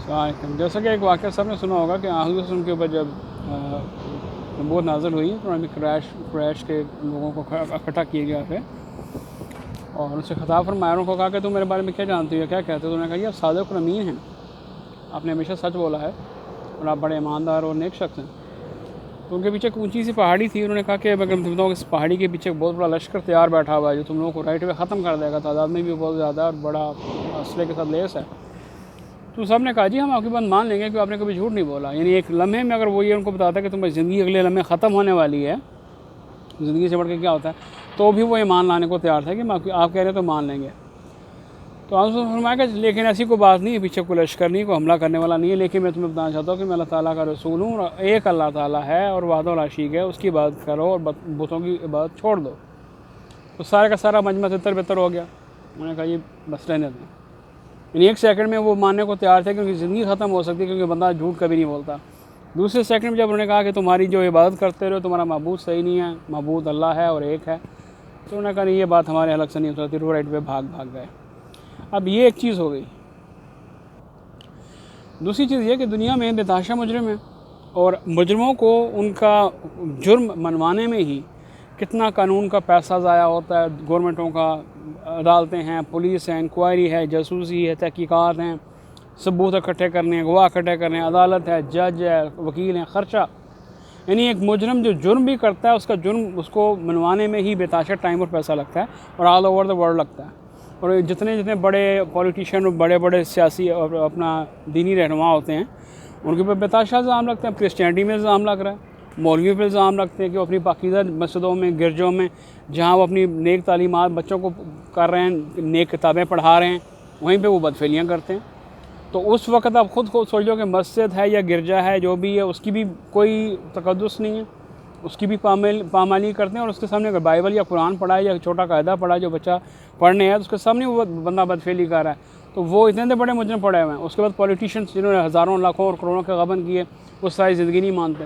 السلام علیکم۔ جیسا کہ ایک واقعہ سب نے سنا ہوگا کہ حضرت صلی اللہ علیہ وسلم کے اوپر جب نبوت نازل ہوئی قرآن میں قریش کے لوگوں کو اکٹھا کیا گیا تھے اور ان سے خطاب فرمایا، ان کو کہا کہ تم میرے بارے میں کیا جانتے ہو، کیا کہتے ہو؟ تو انہوں نے کہا یہ آپ صادق اور امین ہیں، آپ نے ہمیشہ سچ بولا ہے اور آپ بڑے ایماندار اور نیک شخص ہیں۔ تو ان کے پیچھے ایک اونچی سی پہاڑی تھی، انہوں نے کہا کہ اگر تم لوگ اس پہاڑی کے پیچھے ایک بہت بڑا لشکر تیار بیٹھا ہوا ہے جو تم لوگوں کو رائٹ وے ختم کر دے گا، تعداد میں بھی بہت زیادہ اور بڑا اسلحے کے ساتھ لیس ہے۔ تو سب نے کہا جی ہم آپ کی بات مان لیں گے کہ آپ نے کبھی جھوٹ نہیں بولا، یعنی ایک لمحے میں اگر وہ یہ ان کو بتاتا ہے کہ تمہاری زندگی اگلے لمحے ختم ہونے والی ہے، زندگی سے بڑھ کے کیا ہوتا ہے، تو بھی وہ ایمان لانے کو تیار تھا کہ آپ کہہ رہے ہیں تو مان لیں گے۔ تو آپ نے فرمایا کہ لیکن ایسی کوئی بات نہیں ہے، پیچھے کوئی لشکر نہیں، کوئی حملہ کرنے والا نہیں ہے، لیکن میں تمہیں بتانا چاہتا ہوں کہ میں اللہ تعالیٰ کا رسول ہوں اور ایک اللہ تعالیٰ ہے اور وحدہ لا شریک ہے، اس کی عبادت کرو اور بتوں کی عبادت چھوڑ دو۔ تو سارے کا سارا مجمع تتر بتر ہو گیا۔ انہوں نے کہا یہ بس رہنے دیں، یعنی ایک سیکنڈ میں وہ ماننے کو تیار تھے کیونکہ زندگی ختم ہو سکتی ہے، کیونکہ بندہ جھوٹ کبھی نہیں بولتا۔ دوسرے سیکنڈ میں جب انہوں نے کہا کہ تمہاری جو عبادت کرتے رہو تمہارا معبود صحیح نہیں ہے، معبود اللہ ہے اور ایک ہے، تو انہوں نے کہا نہیں یہ بات ہمارے حلق سے نہیں ہو سکتی، وہ رائٹ پہ بھاگ گئے۔ اب یہ ایک چیز ہو گئی۔ دوسری چیز یہ کہ دنیا میں بے تحاشا مجرم ہے اور مجرموں کو ان کا جرم منوانے میں ہی کتنا قانون کا پیسہ ضائع ہوتا ہے، گورنمنٹوں کا، عدالتیں ہیں، پولیس ہے، انکوائری ہے، جاسوسی ہے، تحقیقات ہیں، ثبوت اکٹھے کرنے ہیں، گواہ اکٹھے کرنے ہیں، عدالت ہے، جج ہے، وکیل ہیں، خرچہ، یعنی ایک مجرم جو جرم بھی کرتا ہے اس کا جرم اس کو منوانے میں ہی بے تحاشا ٹائم اور پیسہ لگتا ہے اور آل اوور دا ورلڈ لگتا ہے۔ اور جتنے بڑے پولیٹیشین اور بڑے سیاسی اور اپنا دینی رہنما ہوتے ہیں ان کے اوپر بے تحاشا الزام لگتے ہیں۔ کرسچینٹی میں الزام لگ رہا ہے، مولویوں پہ الزام لگتے ہیں کہ وہ اپنی پاکیزہ مسجدوں میں، گرجوں میں جہاں وہ اپنی نیک تعلیمات بچوں کو کر رہے ہیں، نیک کتابیں پڑھا رہے ہیں، وہیں پہ وہ بدفعلیاں کرتے ہیں۔ تو اس وقت آپ خود کو سوچ لو کہ مسجد ہے یا گرجا ہے جو بھی ہے اس کی بھی کوئی تقدس نہیں ہے، اس کی بھی پامالی کرتے ہیں، اور اس کے سامنے اگر بائبل یا قرآن پڑھا ہے یا چھوٹا قاعدہ پڑھا ہے جو بچہ پڑھنے ہے تو اس کے سامنے وہ بندہ بدفعلی کر رہا ہے، تو وہ اتنے بڑے مجرم پڑے ہوئے ہیں۔ اس کے بعد پولیٹیشینس جنہوں نے ہزاروں لاکھوں اور کروڑوں کے غبن کیے وہ ساری زندگی نہیں مانتے،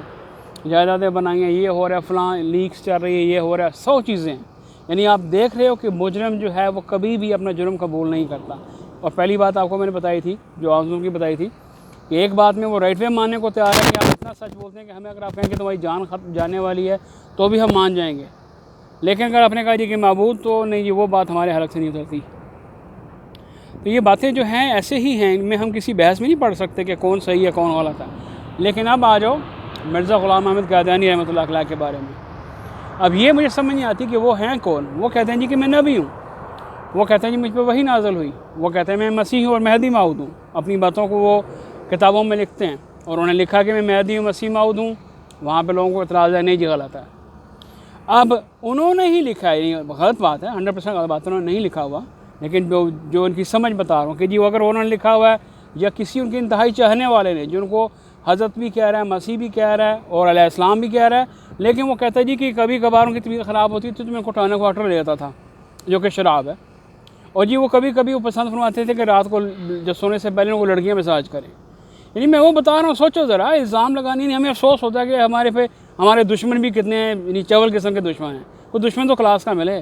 جائیدادیں بنائی ہیں، یہ ہو رہا ہے، فلاں لیکس چل رہی ہے، یہ ہو رہا ہے، 100 چیزیں ہیں۔ یعنی آپ دیکھ رہے ہو کہ مجرم جو ہے وہ کبھی بھی اپنا جرم قبول نہیں کرتا۔ اور پہلی بات آپ کو میں نے بتائی تھی، جو آزم کی بتائی تھی، کہ ایک بات میں وہ رائٹ وے ماننے کو تیار ہے کہ آپ اتنا سچ بولتے ہیں کہ ہمیں اگر آپ کہیں کہ تمہاری جان جانے والی ہے تو بھی ہم مان جائیں گے، لیکن اگر آپ نے کہا جی کہ معبود تو نہیں جی، وہ بات ہمارے حلق سے نہیں اترتی۔ تو یہ باتیں جو ہیں ایسے ہی ہیں، ان میں ہم کسی بحث میں نہیں پڑھ سکتے کہ کون صحیح ہے کون غلط ہے۔ لیکن اب آ جاؤ مرزا غلام احمد قادیانی رحمۃ اللہ علیہ کے بارے میں۔ اب یہ مجھے سمجھ نہیں آتی کہ وہ ہیں کون؟ وہ کہتے ہیں جی کہ میں نبی ہوں، وہ کہتے ہیں جی مجھ پہ وحی نازل ہوئی، وہ کہتے ہیں میں مسیح ہوں اور مہدی موعود ہوں، اپنی باتوں کو وہ کتابوں میں لکھتے ہیں، اور انہوں نے لکھا کہ میں مہدی ہوں، مسیح موعود ہوں، وہاں پہ لوگوں کو اعتراض ہے نہیں جی غلط ہے۔ اب انہوں نے ہی لکھا ہے، یہ غلط بات ہے، 100% غلط بات انہوں نے نہیں لکھا ہوا، لیکن جو ان کی سمجھ بتا رہا ہوں کہ جی اگر انہوں نے لکھا ہوا ہے یا کسی ان کے انتہائی چاہنے والے نے جن کو حضرت بھی کہہ رہا ہے، مسیح بھی کہہ رہا ہے اور علیہ السلام بھی کہہ رہا ہے، لیکن وہ کہتا ہے جی کہ کبھی کبھار ان کی طبیعت خراب ہوتی تھی تو میں کوٹانا کو واٹر لے جاتا تھا جو کہ شراب ہے، اور جی وہ کبھی وہ پسند فرماتے تھے کہ رات کو جب سونے سے پہلے وہ لڑکیاں مساج کریں۔ یعنی میں وہ بتا رہا ہوں، سوچو ذرا، الزام لگانی نہیں، ہمیں افسوس ہوتا ہے کہ ہمارے دشمن بھی کتنے ہیں، یعنی چول قسم کے دشمن ہیں، کوئی دشمن تو کلاس کا ملے۔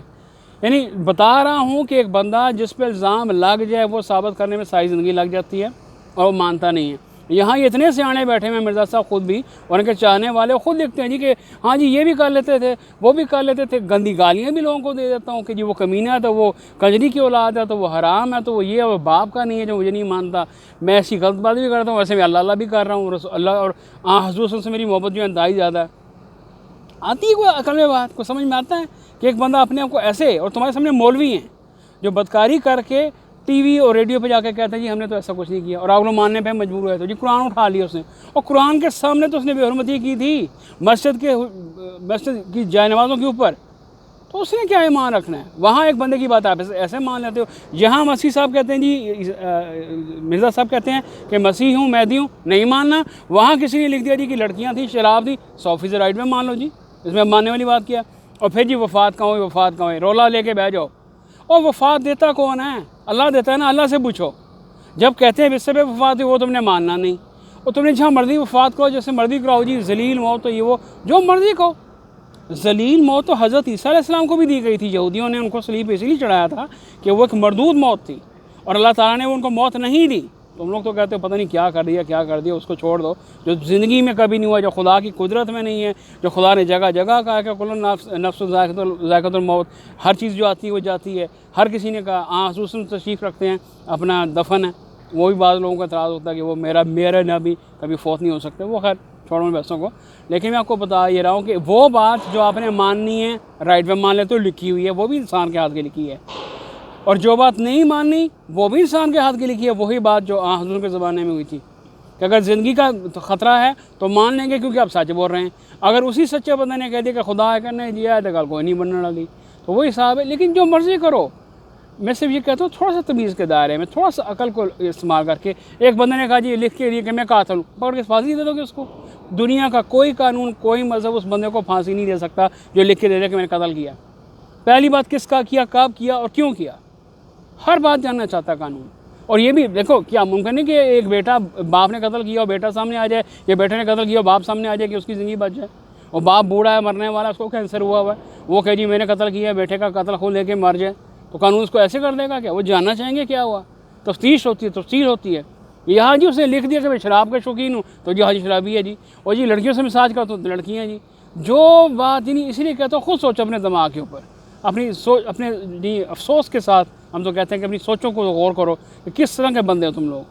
یعنی بتا رہا ہوں کہ ایک بندہ جس پہ الزام لگ جائے وہ ثابت کرنے میں ساری زندگی لگ جاتی ہے اور وہ مانتا نہیں ہے۔ یہاں یہ اتنے سیانے بیٹھے ہیں مرزا صاحب خود بھی اور ان کے چاہنے والے خود لکھتے ہیں جی کہ ہاں جی یہ بھی کر لیتے تھے، وہ بھی کر لیتے تھے، گندی گالیاں بھی لوگوں کو دے دیتا ہوں کہ جی وہ کمینہ ہے تو وہ کنجری کی اولاد ہے تو وہ حرام ہے تو وہ یہ وہ باپ کا نہیں ہے جو مجھے نہیں مانتا، میں ایسی غلط بات بھی کرتا ہوں، ویسے میں اللہ بھی کر رہا ہوں، اللہ اور حضور سے میری محبت جو ہے انتہائی زیادہ ہے۔ آتی ہے کوئی عقل میں بات، کو سمجھ میں آتا ہے کہ ایک بندہ اپنے آپ کو ایسے، اور تمہارے سامنے مولوی ہیں جو بدکاری کر کے ٹی وی اور ریڈیو پہ جا کے کہتے ہیں جی ہم نے تو ایسا کچھ نہیں کیا، اور آپ لوگ ماننے پہ مجبور ہوئے تو جی قرآن اٹھا لیا اس نے، اور قرآن کے سامنے تو اس نے بے حرمتی کی تھی مسجد کی جائے نمازوں کے اوپر، تو اس نے کیا ایمان رکھنا ہے؟ وہاں ایک بندے کی بات آپ ایسے مان لیتے ہو، یہاں مسیح صاحب کہتے ہیں جی مرزا صاحب کہتے ہیں کہ مسیح ہوں مہدی ہوں، نہیں ماننا، وہاں کسی نے لکھ دیا جی کہ لڑکیاں تھیں، شراب تھی، 100% رائٹ میں مان لو جی، اس میں ماننے والی بات کیا؟ اور پھر جی وفات کہاں ہوئی، وفات کہاں ہوئی، رولا لے کے بیٹھ جاؤ، اور وفات دیتا کون ہے؟ اللہ دیتا ہے نا، اللہ سے پوچھو۔ جب کہتے ہیں بس سے وفات ہوئی وہ تم نے ماننا نہیں، اور تم نے جہاں مرضی وفات کرو، جیسے مرضی کراؤ جی، ذلیل موت تو یہ وہ جو مرضی کہو، ذلیل موت تو حضرت عیسیٰ علیہ السلام کو بھی دی گئی تھی، یہودیوں نے ان کو صلیب پہ اسی لیے چڑھایا تھا کہ وہ ایک مردود موت تھی، اور اللہ تعالیٰ نے ان کو موت نہیں دی، تم لوگ تو کہتے ہو پتہ نہیں کیا کر دیا، اس کو چھوڑ دو، جو زندگی میں کبھی نہیں ہوا، جو خدا کی قدرت میں نہیں ہے، جو خدا نے جگہ جگہ کہا کہ کل نفس ذائقۃ الموت، ہر چیز جو آتی ہے وہ جاتی ہے، ہر کسی نے کہا خصوصاً تشریف رکھتے ہیں اپنا دفن ہے، وہ بھی بعض لوگوں کا اعتراض ہوتا ہے کہ وہ میرا نبی کبھی فوت نہیں ہو سکتے، وہ خیر چھوڑوں میں بحثوں کو، لیکن میں آپ کو بتا یہ رہا ہوں کہ وہ بات جو آپ نے ماننی ہے رائٹ میں مان لے تو لکھی ہوئی ہے، وہ بھی انسان کے ہاتھ کی لکھی ہے، اور جو بات نہیں ماننی وہ بھی انسان کے ہاتھ کی لکھی ہے، وہی بات جو حضور کے زمانے میں ہوئی تھی کہ اگر زندگی کا خطرہ ہے تو مان لیں گے کیونکہ آپ سچ بول رہے ہیں، اگر اسی سچے بندے نے کہہ دیا کہ خدا ہے کرنے دیا ہے تو کل کوئی نہیں بننے والی، تو وہی حساب ہے، لیکن جو مرضی کرو، میں صرف یہ کہتا ہوں تھوڑا سا تمیز کے دائرے میں، تھوڑا سا عقل کو استعمال کر کے، ایک بندے نے کہا جی لکھ کے کہ میں قاتل ہوں، پکڑ کے پھانسی دے دو گے اس کو؟ دنیا کا کوئی قانون، کوئی مذہب اس بندے کو پھانسی نہیں دے سکتا جو لکھ کے دے دے کہ میں نے قتل کیا۔ پہلی بات کس کا کیا، کب کیا اور کیوں کیا، ہر بات جاننا چاہتا ہے قانون۔ اور یہ بھی دیکھو کیا ممکن ہے کہ ایک بیٹا باپ نے قتل کیا اور بیٹا سامنے آ جائے، یا بیٹے نے قتل کیا اور باپ سامنے آ جائے کہ اس کی زندگی بچ جائے، اور باپ بوڑھا ہے مرنے والا، اس کو کینسر ہوا ہے، وہ کہ جی میں نے قتل کیا، بیٹے کا قتل خود لے کے مر جائے، تو قانون اس کو ایسے کر دے گا کیا؟ وہ جاننا چاہیں گے کیا ہوا، تفتیش ہوتی ہے، تفصیل ہوتی ہے۔ یہاں جی اس نے لکھ دیا کہ میں شراب کا شوقین ہوں تو جی حاجی شرابی ہے جی، اور جی لڑکیوں سے مساج کرتا ہوں تو لڑکیاں ہیں جی، جو بات نہیں، اسی لیے کہتا ہوں خود سوچو اپنے دماغ کے اوپر، اپنی سوچ، اپنے افسوس کے ساتھ ہم تو کہتے ہیں کہ اپنی سوچوں کو غور کرو کہ کس طرح کے بندے ہو تم لوگ۔